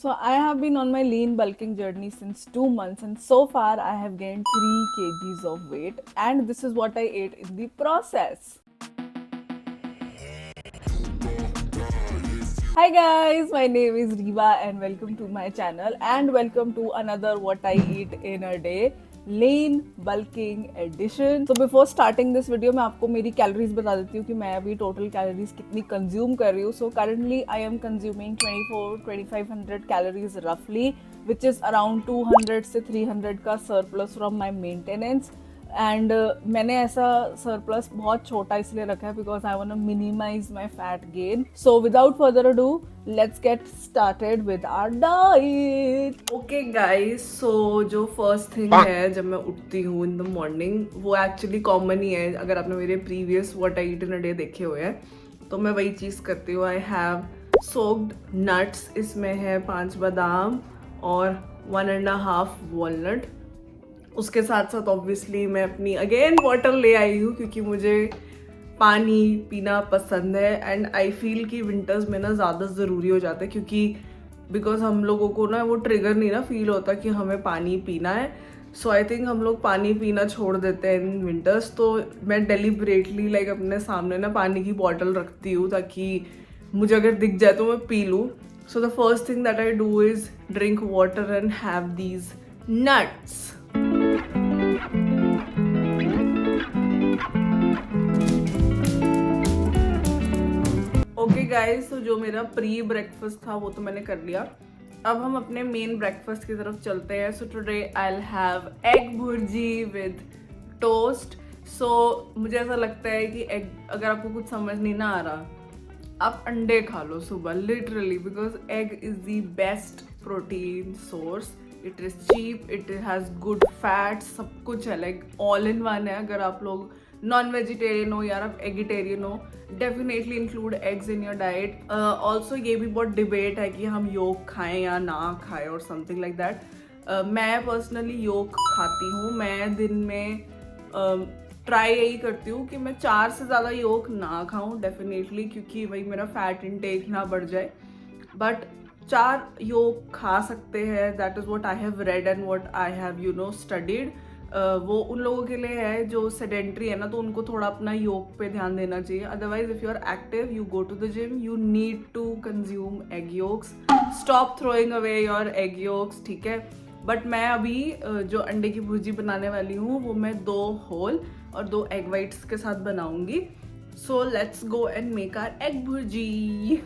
So I have been on my lean bulking journey since 2 months, and so far I have gained 3 kgs of weight, and this is what I ate in the process. Hi guys, my name is Riva and welcome to my channel and welcome to another What I Eat in a Day lean bulking edition. So before starting this video मैं आपको मेरी calories बता देती हूँ कि मैं अभी total calories कितनी कंज्यूम कर रही हूँ. So currently I am consuming 24-2500 calories roughly, which is around 200 से 300 का surplus from my maintenance. And मैंने ऐसा सरप्लस बहुत छोटा इसलिए रखा है because I want to minimize my fat gain. So without further ado let's get started with our diet. Okay guys, so जो फर्स्ट थिंग है जब मैं उठती हूँ इन द मॉर्निंग, वो एक्चुअली कॉमन ही है. अगर आपने मेरे previous what I eat in a day देखे हुए हैं तो मैं वही चीज़ करती हूँ. आई हैव सोक्ड नट्स, इसमें है 5 बादाम और 1.5 वॉलनट. उसके साथ साथ ऑब्वियसली मैं अपनी अगेन वाटर ले आई हूँ क्योंकि मुझे पानी पीना पसंद है. एंड आई फील कि विंटर्स में ना ज़्यादा ज़रूरी हो जाता है क्योंकि बिकॉज हम लोगों को ना वो ट्रिगर नहीं ना फील होता कि हमें पानी पीना है. सो आई थिंक हम लोग पानी पीना छोड़ देते हैं इन विंटर्स. तो मैं डेलिबरेटली लाइक अपने सामने ना पानी की बॉटल रखती हूँ ताकि मुझे अगर दिख जाए तो मैं पी लूँ. So the first thing that I do is drink water and have these nuts. Okay guys, तो जो मेरा प्री ब्रेकफास्ट था वो तो मैंने कर लिया. अब हम अपने मेन ब्रेकफास्ट की तरफ चलते हैं. So today I will have egg bhurji with toast. So मुझे ऐसा लगता है कि एग, अगर आपको कुछ समझ नहीं ना आ रहा, आप अंडे खा लो सुबह literally, because egg is the best protein source. It is cheap, it has good fat, सब कुछ है, लाइक ऑल इन वन है. अगर आप लोग नॉन वेजिटेरियन हो या आप एगिटेरियन हो, definitely include eggs in your diet. Also ये भी बहुत डिबेट है कि हम योग खाएं या ना खाएं और समथिंग लाइक दैट. मैं पर्सनली योग खाती हूँ. मैं दिन में ट्राई यही करती हूँ कि मैं 4 से ज़्यादा योग ना खाऊँ डेफिनेटली, क्योंकि वही मेरा फैट इनटेक ना बढ़ जाए. बट 4 योग खा सकते हैं. That is what I have read and what I have studied. वो उन लोगों के लिए है जो सेडेंट्री है ना, तो उनको थोड़ा अपना योग पे ध्यान देना चाहिए. Otherwise if you are active, you go to the gym, you need to consume egg yolks. Stop throwing away your egg yolks, ठीक है. बट मैं अभी जो अंडे की भुर्जी बनाने वाली हूँ वो मैं 2 होल और 2 एग वाइट्स के साथ बनाऊंगी. So let's go and make our egg bhurji.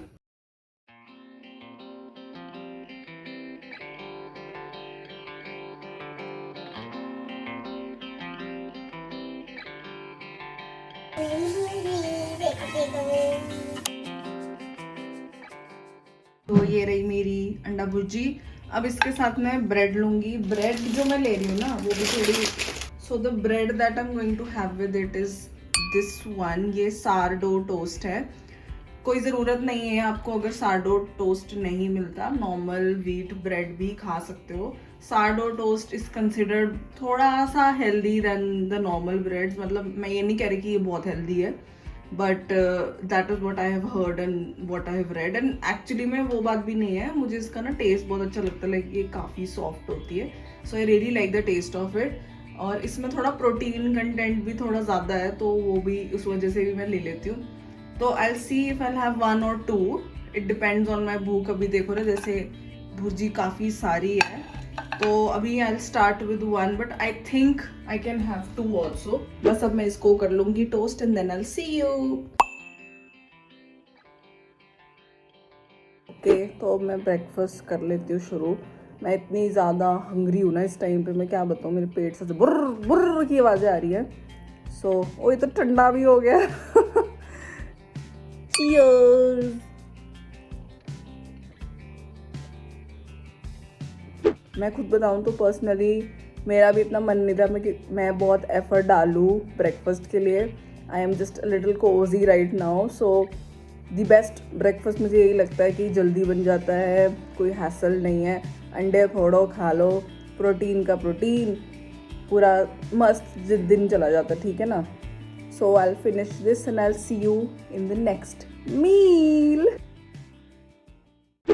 तो ये रही मेरी अंडा भुर्जी. अब इसके साथ मैं ब्रेड लूंगी. ब्रेड जो मैं ले रही हूँ ना वो भी थोड़ी. So the bread that I am going to have with it is this one. ये सारडो टोस्ट है. कोई ज़रूरत नहीं है आपको, अगर सारडो टोस्ट नहीं मिलता, नॉर्मल व्हीट ब्रेड भी खा सकते हो. सारडो टोस्ट इज कंसिडर्ड थोड़ा सा healthy than the normal breads. मतलब मैं ये नहीं कह रही कि ये बहुत हेल्दी है, but that is what I have heard and what I have read. And actually में वो बात भी नहीं है, मुझे इसका ना टेस्ट बहुत अच्छा लगता है. लाइक ये काफ़ी सॉफ्ट होती है. So I really like the taste of it. और इसमें थोड़ा प्रोटीन कंटेंट भी थोड़ा ज़्यादा है, तो वो भी उस वजह से भी मैं ले लेती हूँ. तो I see if I have 1 or 2. It depends on my भूख. अभी देखो ना, जैसे भुर्जी काफ़ी सारी है तो अभी I start with 1, but I think I can have 2 also. बस अब मैं इसको कर लूँगी toast and then I see you. Okay, तो मैं ब्रेकफास्ट कर लेती हूँ शुरू. मैं इतनी ज़्यादा हंग्री हूँ ना इस टाइम पे, मैं क्या बताऊँ, मेरे पेट से बुर्र बुर्र की आवाज़ें आ रही है. सो वो तो ठंडा भी हो गया. Cheers. मैं खुद बताऊँ तो पर्सनली मेरा भी इतना मन नहीं था मैं बहुत एफर्ट डालूँ ब्रेकफास्ट के लिए. I am just a little cozy right now. So the best breakfast मुझे यही लगता है कि जल्दी बन जाता है, कोई हैसल नहीं है. अंडे फोड़ो खा लो, प्रोटीन का प्रोटीन, पूरा मस्त दिन चला जाता है, ठीक है ना. So I will finish this and I will see you in the next meal.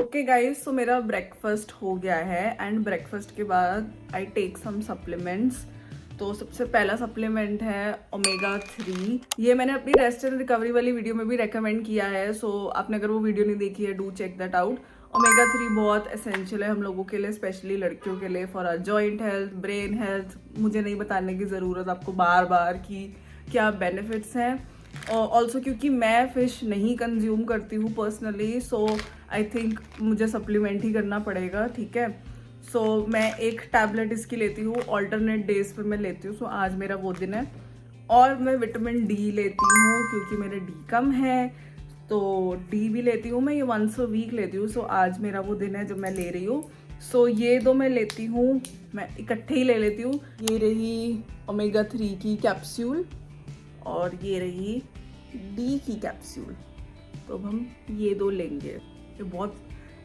Okay guys, so मेरा ब्रेकफास्ट हो गया है एंड ब्रेकफास्ट के बाद आई टेक सम सप्लीमेंट्स। तो सबसे पहला सप्लीमेंट है ओमेगा 3। ये मैंने अपनी रेस्ट एंड रिकवरी वाली वीडियो में भी रेकमेंड किया है, सो आपने अगर वो वीडियो नहीं देखी है, do check that out. Omega 3 बहुत एसेंशियल है हम लोगों के लिए, स्पेशली लड़कियों के लिए, for our joint health, brain health. मुझे नहीं बताने की ज़रूरत आपको बार बार कि क्या बेनिफिट्स हैं। ऑल्सो क्योंकि मैं फ़िश नहीं कंज्यूम करती हूँ पर्सनली, सो आई थिंक मुझे सप्लीमेंट ही करना पड़ेगा, ठीक है। सो मैं एक टैबलेट इसकी लेती हूँ, ऑल्टरनेट डेज पे मैं लेती हूँ। सो आज मेरा वो दिन है। और मैं विटामिन डी लेती हूँ क्योंकि मेरे डी कम है, तो डी भी लेती हूँ मैं, ये वंस अ वीक लेती हूँ। सो आज मेरा वो दिन है जब मैं ले रही हूँ। सो ये दो मैं लेती हूँ, मैं इकट्ठे ही ले लेती हूँ। ये रही ओमेगा 3 की कैप्सूल और ये रही डी की कैप्सूल। तो अब हम ये दो लेंगे। ये बहुत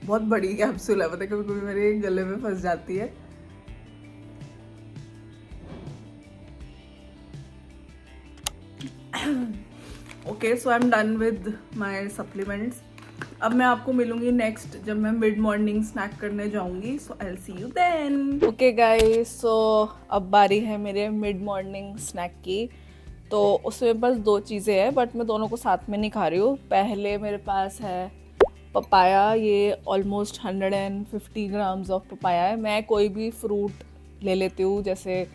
बहुत बड़ी कैप्सूल है, पता है, कभी कभी मेरे गले में फंस जाती है। Okay, so I am done with my supplements. अब मैं आपको मिलूंगी नेक्स्ट जब मैं मिड मॉर्निंग स्नैक करने जाऊंगी। So I will see you then. Okay guys, so अब बारी है मेरे मिड मॉर्निंग स्नैक की। तो उसमें बस दो चीज़ें हैं, बट मैं दोनों को साथ में नहीं खा रही हूँ। पहले मेरे पास है पपाया, ये ऑलमोस्ट 150 ग्राम्स ऑफ पपाया है। मैं कोई भी फ्रूट ले लेती हूँ, जैसे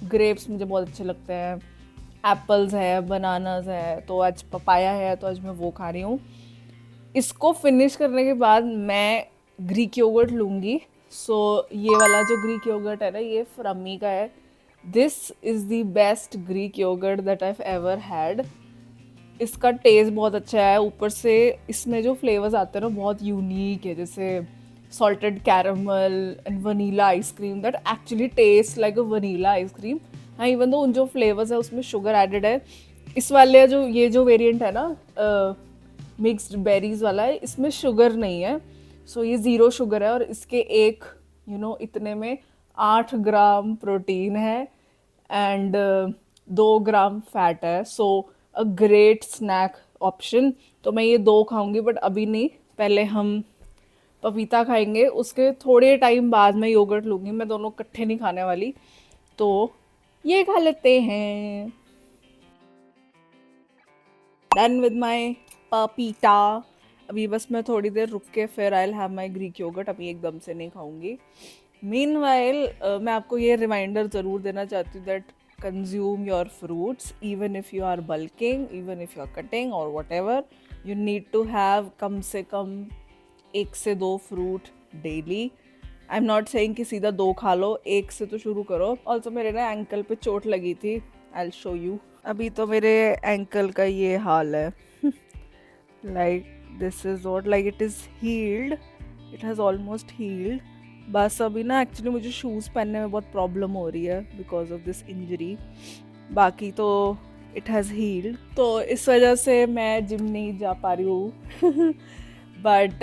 ग्रेप्स मुझे बहुत अच्छे लगते हैं, एप्पल्स है, बनानास है, तो आज पपाया है तो आज मैं वो खा रही हूँ। इसको फिनिश करने के बाद मैं ग्रीक योगर्ट लूँगी। सो ये वाला जो ग्रीक योगर्ट है ना, ये फ्रमी का है। This is the best Greek yogurt that I ever had. इसका टेस्ट बहुत अच्छा है, ऊपर से इसमें जो फ्लेवर्स आते हैं ना बहुत यूनिक है, जैसे salted caramel and vanilla ice cream that actually taste like a vanilla ice cream. हाँ, इवन दो उन जो फ्लेवर्स है उसमें शुगर एडेड है। इस वाले जो ये जो वेरिएंट है ना, मिक्स्ड बेरीज वाला है, इसमें शुगर नहीं है। सो ये ज़ीरो शुगर है और इसके एक इतने में 8 ग्राम प्रोटीन है एंड 2 ग्राम फैट है। सो अ ग्रेट स्नैक ऑप्शन। तो मैं ये दो खाऊंगी, बट अभी नहीं, पहले हम पपीता खाएंगे, उसके थोड़े टाइम बाद मैं योगर्ट लूँगी। मैं दोनों इकट्ठे नहीं खाने वाली, तो ये खा लेते हैं। डन विद माई पपीता। अभी बस मैं थोड़ी देर रुक के फिर I will have my Greek yogurt, अभी एकदम से नहीं खाऊंगी। मीनवाइल मैं आपको ये रिमाइंडर ज़रूर देना चाहती हूँ that consume your fruits even if you are bulking, even if you are cutting or whatever, you need to have कम से कम 1 से 2 fruit daily. I am not saying कि सीधा 2 खा लो, 1 से तो शुरू करो। ऑल्सो मेरे ना एंकल पे चोट लगी थी, आई विल शो यू। अभी तो मेरे एंकल का ये हाल है, like this is not like it is healed, it has almost healed. बस अभी ना एक्चुअली मुझे शूज़ पहनने में बहुत प्रॉब्लम हो रही है बिकॉज ऑफ दिस इंजरी। बाकी तो इट हैज़ हील्ड, तो इस वजह से मैं जिम नहीं जा पा रही हूँ। बट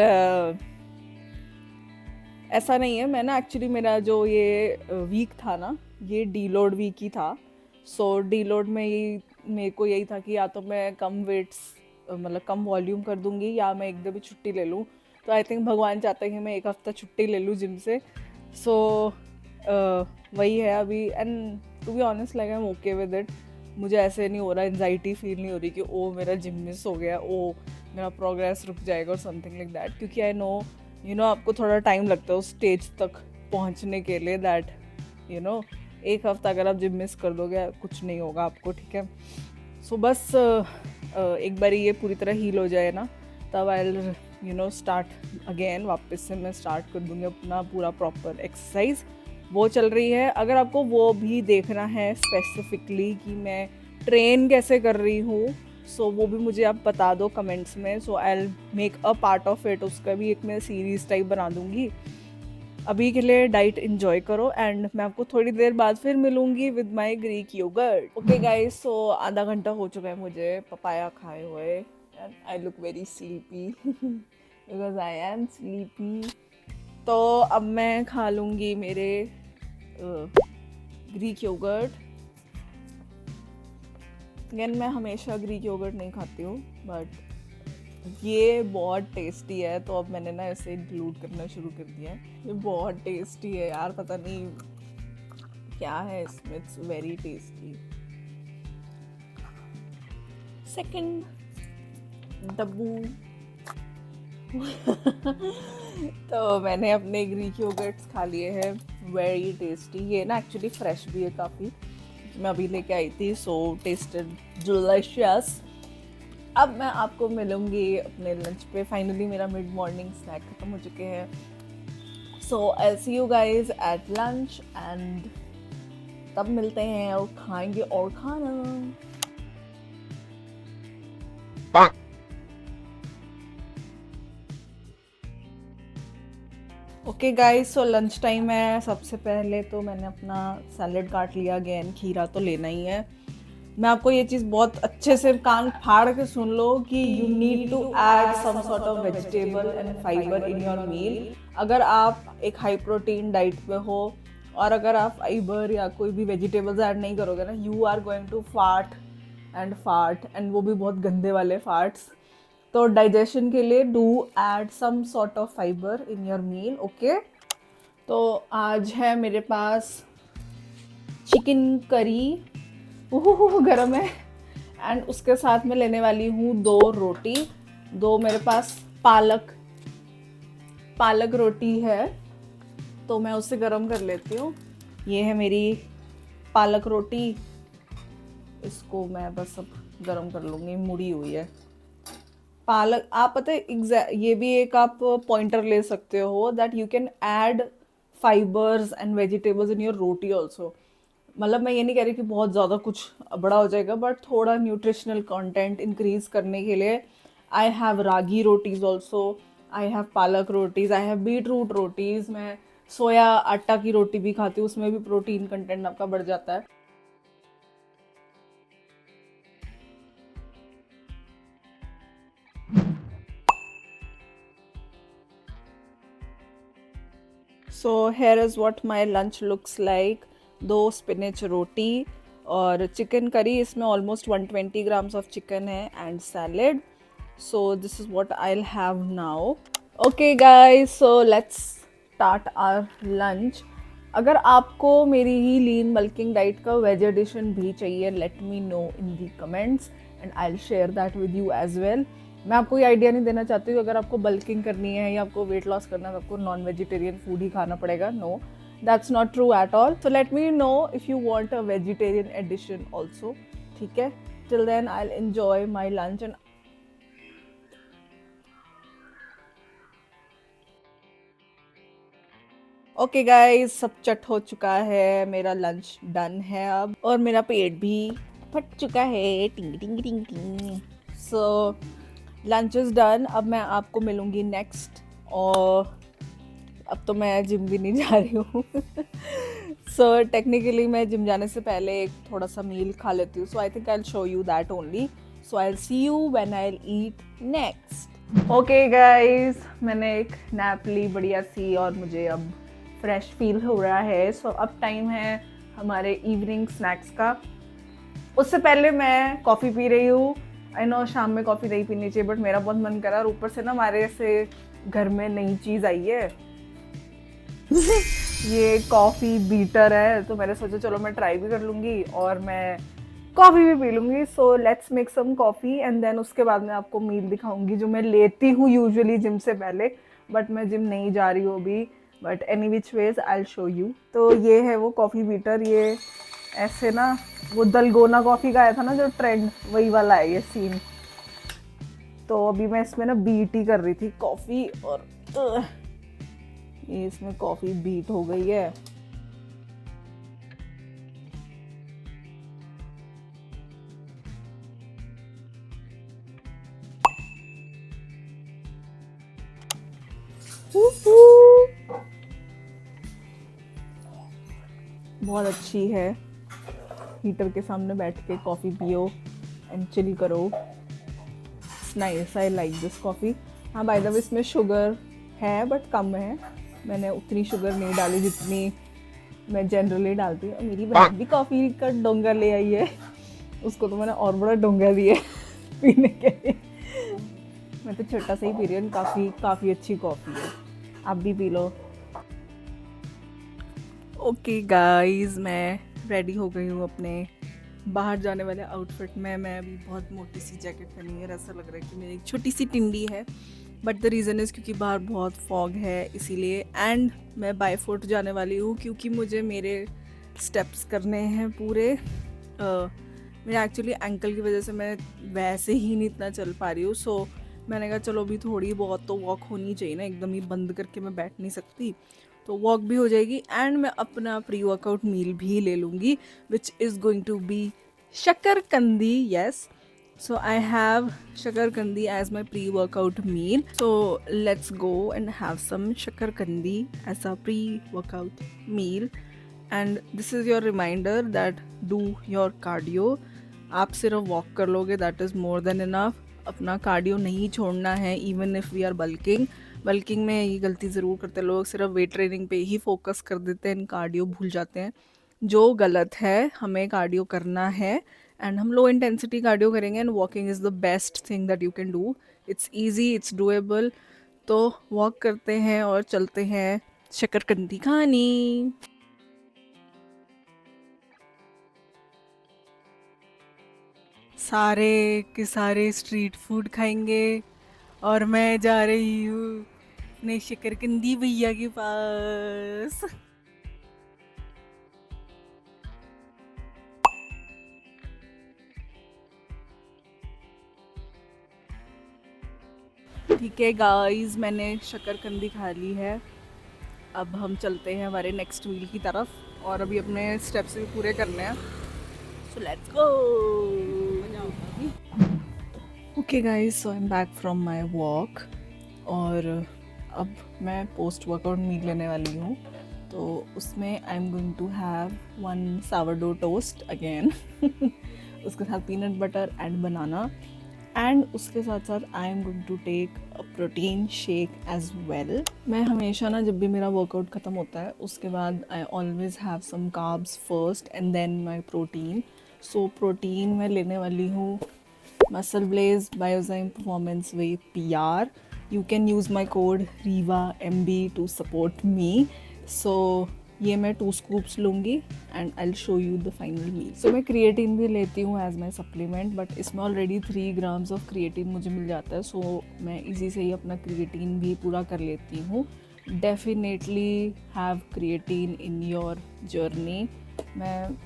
ऐसा नहीं है, मैं ना एक्चुअली मेरा जो ये वीक था ना, ये डीलोड वीक ही था। सो डीलोड में ये मेरे को यही था कि या तो मैं कम वेट्स मतलब कम वॉल्यूम कर दूंगी या मैं एकदम ही छुट्टी ले लूँ। तो आई थिंक भगवान चाहता है कि मैं 1 हफ्ता छुट्टी ले लूँ जिम से। सो वही है अभी, and to be honest like I am okay with it. मुझे ऐसे नहीं हो रहा, एंजाइटी फील नहीं हो रही कि ओ मेरा जिम मिस हो गया, ओ मेरा प्रोग्रेस रुक जाएगा और समथिंग लाइक दैट। क्योंकि आई नो आपको थोड़ा टाइम लगता है उस स्टेज तक पहुंचने के लिए, दैट 1 हफ्ता अगर आप जिम मिस कर दोगे कुछ नहीं होगा आपको, ठीक है। सो बस एक बार ये पूरी तरह हील हो जाए ना, तब आई विल स्टार्ट अगेन, वापस से मैं स्टार्ट कर दूँगी अपना पूरा प्रॉपर एक्सरसाइज। वो चल रही है। अगर आपको वो भी देखना है स्पेसिफिकली कि मैं ट्रेन कैसे कर रही हूँ, सो वो भी मुझे आप बता दो कमेंट्स में। So I will make a part of it, उसका भी एक मैं सीरीज़ टाइप बना दूँगी। अभी के लिए डाइट एंजॉय करो एंड मैं आपको थोड़ी देर बाद फिर मिलूंगी with my Greek yogurt. Okay guys, so आधा घंटा हो चुका है मुझे पपाया खाए हुए and I look very sleepy because I am sleepy. तो अब मैं खा लूँगी मेरे ग्रीक योगर्ट। अगेन मैं हमेशा ग्रीक योगर्ट नहीं खाती हूँ, बट ये बहुत टेस्टी है, तो अब मैंने ना इसे इंक्लूड करना शुरू कर दिया है। ये बहुत टेस्टी है यार, पता नहीं क्या है इसमें, इट्स वेरी टेस्टी। सेकंड डब्बू। तो मैंने अपने ग्रीक योगर्ट्स खा लिए हैं, वेरी टेस्टी। ये ना एक्चुअली फ्रेश भी है काफ़ी, मैं अभी लेके आई थी, सो टेस्टेड डिलीशियस। अब मैं आपको मिलूंगी अपने लंच पे। फाइनली मेरा मिड मॉर्निंग स्नैक खत्म हो चुके हैं, so I see you guys at lunch and तब मिलते हैं और खाएंगे और खाना। Okay guys, so lunch time है। सबसे पहले तो मैंने अपना सैलेड काट लिया, अगेन खीरा तो लेना ही है। मैं आपको ये चीज़ बहुत अच्छे से कान फाड़ के सुन लो कि you need to add some sort of vegetable and fibre in your meal. अगर आप एक हाई प्रोटीन डाइट पे हो और अगर आप फाइबर या कोई भी वेजिटेबल्स ऐड नहीं करोगे ना, यू आर गोइंग टू फाट एंड वो भी बहुत गंदे वाले फार्ट्स। तो डाइजेशन के लिए do add some sort of fibre in your meal, okay. तो आज है मेरे पास चिकन करी, गरम है, एंड उसके साथ में लेने वाली हूँ 2 रोटी। 2 मेरे पास पालक रोटी है, तो मैं उसे गरम कर लेती हूँ। ये है मेरी पालक रोटी, इसको मैं बस अब गरम कर लूँगी, मुड़ी हुई है पालक। आप पता है ये भी एक आप पॉइंटर ले सकते हो that you can add fibres and vegetables in your roti also. मतलब मैं ये नहीं कह रही कि बहुत ज़्यादा कुछ बड़ा हो जाएगा, बट थोड़ा न्यूट्रिशनल कंटेंट इंक्रीज करने के लिए I have ragi rotis also, I have palak rotis, I have beetroot rotis. मैं सोया आटा की रोटी भी खाती हूँ, उसमें भी प्रोटीन कंटेंट आपका बढ़ जाता है। So here is what my lunch looks like. 2 spinach रोटी और चिकन करी, इसमें ऑलमोस्ट 120 ग्राम्स ऑफ चिकन है and salad. So this is what I will have now. Okay guys, so let's start our lunch. अगर आपको मेरी ही lean bulking diet का veg edition भी चाहिए, let me know in the comments and I will share that with you as well. मैं आपको ये आइडिया नहीं देना चाहती हूँ अगर आपको बल्किंग करनी है या आपको वेट लॉस करना है तो आपको नॉन वेजिटेरियन फूड ही खाना पड़ेगा। No, that's not true at all. So let me know if you want a vegetarian edition also, ठीक है। Till then I will enjoy my lunch and okay guys, सब चट हो चुका है, मेरा लंच डन है अब और मेरा पेट भी फट चुका है। टिंग टिंग टिंग टिंग। So lunch is done. अब मैं आपको मिलूँगी नेक्स्ट, और अब तो मैं जिम भी नहीं जा रही हूँ। सो टेक्निकली मैं जिम जाने से पहले एक थोड़ा सा मील खा लेती हूँ, so I think I will show you that only. So I will see you when I will eat next. Okay guys, मैंने एक नैप ली बढ़िया सी और मुझे अब फ्रेश फील हो रहा है। सो अब टाइम है हमारे इवनिंग स्नैक्स का। उससे पहले मैं कॉफ़ी पी रही हूँ। आई नो शाम में कॉफ़ी नहीं पीनी चाहिए, बट मेरा बहुत मन करा, और ऊपर से ना हमारे ऐसे घर में नई चीज़ आई है। ये कॉफ़ी बीटर है, तो मैंने सोचा चलो मैं ट्राई भी कर लूँगी और मैं कॉफ़ी भी पी लूँगी। So let's make some coffee and then उसके बाद मैं आपको मील दिखाऊँगी जो मैं लेती हूँ यूजुअली जिम से पहले, बट मैं जिम नहीं जा रही हूँ अभी। But any which ways I will show you. तो ये है वो कॉफ़ी बीटर। ये ऐसे ना वो दलगोना कॉफ़ी का आया था ना जो ट्रेंड, वही वाला है ये सीन। तो अभी मैं इसमें ना बीट ही कर रही थी कॉफ़ी, और ये इसमें कॉफ़ी बीट हो गई है। बहुत अच्छी है। हीटर के सामने बैठ के कॉफ़ी पियो एंड चिल करो। Nice, I like this coffee. हाँ, बाय द वे इसमें शुगर है बट कम है, मैंने उतनी शुगर नहीं डाली जितनी मैं जनरली डालती हूँ। मेरी बहन भी कॉफ़ी का डोंगा ले आई है, उसको तो मैंने और बड़ा डोंगा दिया पीने के लिए। मैं तो छोटा सा ही पी रही हूँ, काफ़ी अच्छी कॉफ़ी है, आप भी पी लो। ओके गाइस, मैं रेडी हो गई हूँ अपने बाहर जाने वाले आउटफिट में। मैं अभी बहुत मोटी सी जैकेट पहनी है और ऐसा लग रहा है कि मेरी एक छोटी सी टिंडी है, बट द रीज़न इज़ क्योंकि बाहर बहुत फॉग है इसीलिए। एंड मैं बाय फुट जाने वाली हूँ क्योंकि मुझे मेरे स्टेप्स करने हैं पूरे। मेरे एक्चुअली एंकल की वजह से मैं वैसे ही नहीं इतना चल पा रही हूँ, सो मैंने कहा चलो अभी थोड़ी बहुत तो वॉक होनी चाहिए ना, एकदम ही बंद करके मैं बैठ नहीं सकती, तो वॉक भी हो जाएगी एंड मैं अपना प्री वर्कआउट मील भी ले लूँगी, which is going to be shakarkandi. Yes, so I have shakarkandi as my pre-workout meal, so let's go and have some shakarkandi as a pre-workout meal. And this is your reminder that do your cardio. आप सिर्फ walk कर लोगे, that is more than enough. अपना cardio नहीं छोड़ना है, even if we are bulking में ये गलती ज़रूर करते लोग, सिर्फ वेट ट्रेनिंग पे ही फोकस कर देते हैं, कार्डियो भूल जाते हैं, जो गलत है। हमें कार्डियो करना है एंड हम लो इंटेंसिटी कार्डियो करेंगे and walking is the best thing that you can do. It's easy, it's doable. तो वॉक करते हैं और चलते हैं शकरकंदी खानी। सारे के सारे स्ट्रीट फूड खाएंगे और मैं जा रही हूँ अपने शकरकंदी भैया के पास। ठीक है गाइस, मैंने शकरकंदी खा ली है। अब हम चलते हैं हमारे नेक्स्ट मील की तरफ और अभी अपने स्टेप्स भी पूरे करने हैं, सो let's go. Okay guys, so I am back from my walk और अब मैं पोस्ट वर्कआउट मील लेने वाली हूँ, तो उसमें I am going to have 1 sourdough toast again उसके साथ peanut butter and banana, and उसके साथ साथ I am going to take a protein shake as well. मैं हमेशा ना जब भी मेरा वर्कआउट ख़त्म होता है उसके बाद I always have some carbs first and then my protein. So protein मैं लेने वाली हूँ MuscleBlaze Biozyme Performance whey PR। You can use my code RIVAMB to support me. So ये मैं 2 स्कूप्स लूँगी and I will show you the final meal. So मैं creatine भी लेती हूँ एज माई सप्लीमेंट, बट इसमें already 3 grams of creatine मुझे मिल जाता है, सो मैं इजी से ही अपना क्रिएटिन भी पूरा कर लेती हूँ। Definitely have creatine in your journey. मैं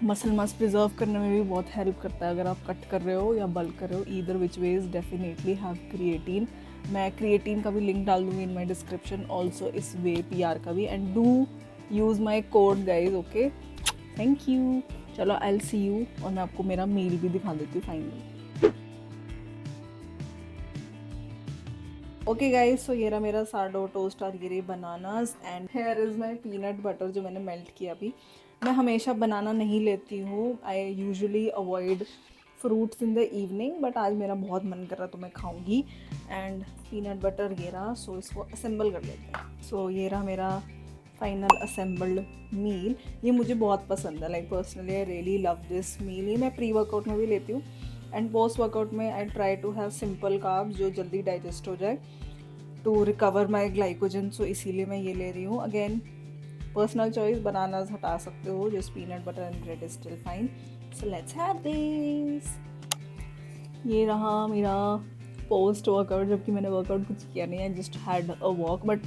मसल मास प्रिजर्व करने में भी बहुत हेल्प करता है, अगर आप कट कर रहे हो या बल्क कर रहे हो, either which ways definitely have creatine. मैं क्रिएटिन का भी लिंक डाल दूँगी इन माई डिस्क्रिप्शन, ऑल्सो इस वे PR का भी, and do use my code guys. Okay, thank you. चलो आई विल सी यू और मैं आपको मेरा मील भी दिखा देती हूँ फाइनली। ओके गाइज, सो ये रहा मेरा सारडो टोस्ट और ये रही bananas and here is my peanut butter जो मैंने मेल्ट किया अभी। मैं हमेशा बनाना नहीं लेती हूँ, I usually avoid fruits in the evening, but आज मेरा बहुत मन कर रहा तो मैं खाऊंगी। एंड पीनट बटर ये रहा, सो इसको असेंबल कर लेते हैं। सो ये रहा मेरा फाइनल असेंबल्ड मील। ये मुझे बहुत पसंद है, like personally I really love this meal. ये मैं प्री वर्कआउट में भी लेती हूँ एंड पोस्ट वर्कआउट में I try to have simple carbs जो जल्दी डाइजेस्ट हो जाए to recover my glycogen, so इसीलिए मैं ये ले रही हूँ। अगेन पर्सनल चॉइस, बनानास हटा सकते हो, just peanut butter and bread is still fine. So let's have this. ये रहा मेरा पोस्ट वर्कआउट, जबकि मैंने वर्कआउट कुछ किया नहीं है, just had a walk, but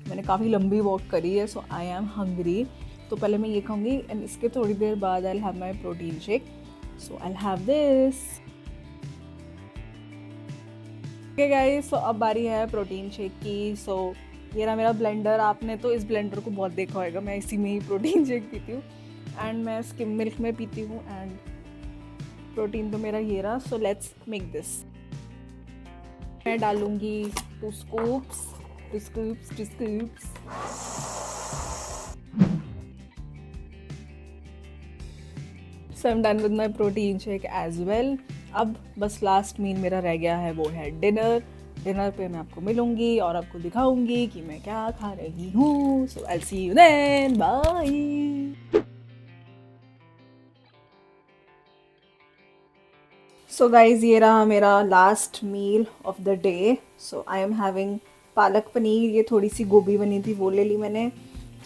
मैंने काफ़ी लंबी वॉक करी है, सो आई एम हंग्री। तो पहले मैं ये खाऊंगी एंड इसके थोड़ी देर बाद I will have my protein shake, so I will have this. Okay guys, so अब बारी है प्रोटीन शेक की। सो ये रहा मेरा ब्लेंडर। आपने तो इस ब्लेंडर को बहुत देखा होगा, मैं इसी में ही प्रोटीन शेक पीती हूँ एंड मैं स्किम मिल्क में पीती हूँ एंड प्रोटीन तो मेरा ये रहा। So let's make this. मैं डालूंगी 2 scoops. So I am done with my protein shake as well. अब बस लास्ट मील मेरा रह गया है, वो है डिनर। डिनर पे मैं आपको मिलूंगी और आपको दिखाऊंगी कि मैं क्या खा रही हूँ। So I will see you then, bye. So guys ये रहा मेरा last meal of the day. So I am having palak paneer. ये थोड़ी सी गोभी बनी थी वो ले ली मैंने.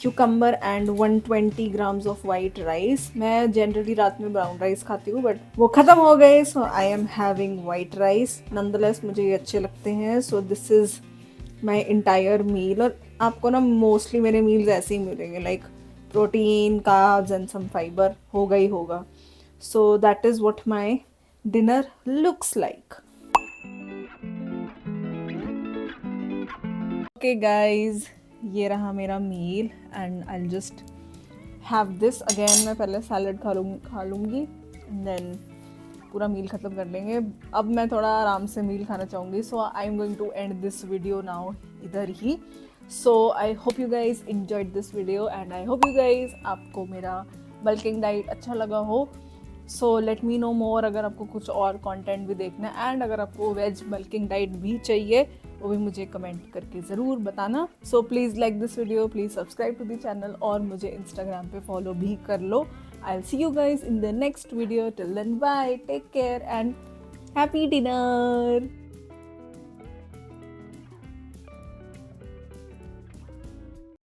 Cucumber and 120 grams of white rice. मैं जनरली रात में ब्राउन राइस खाती हूँ बट वो ख़त्म हो गए. So I am having white rice. Nonetheless मुझे ये अच्छे लगते हैं. So this is my entire meal. और आपको ना मोस्टली मेरे मील्स ऐसे ही मिलेंगे, like protein, carbs and some fibre होगा ही होगा. So that is what my dinner looks like. Okay guys, ये रहा मेरा meal and I just have this again. मैं पहले सैलड खा लूँगी एंड देन पूरा मील ख़त्म कर लेंगे. अब मैं थोड़ा आराम से मील खाना चाहूँगी. So I am going to end this video now इधर ही. So I hope you guys enjoyed this video and I hope you guys आपको मेरा बल्किंग डाइट अच्छा लगा हो. सो लेट मी नो मोर अगर आपको कुछ और कंटेंट भी देखना है एंड अगर आपको वेज बल्किंग डाइट भी चाहिए वो भी मुझे कमेंट करके ज़रूर बताना. So please like this video, please subscribe to the channel और मुझे इंस्टाग्राम पे फॉलो भी कर लो. I'll see you guys in the next video. Till then, bye, take care and happy dinner.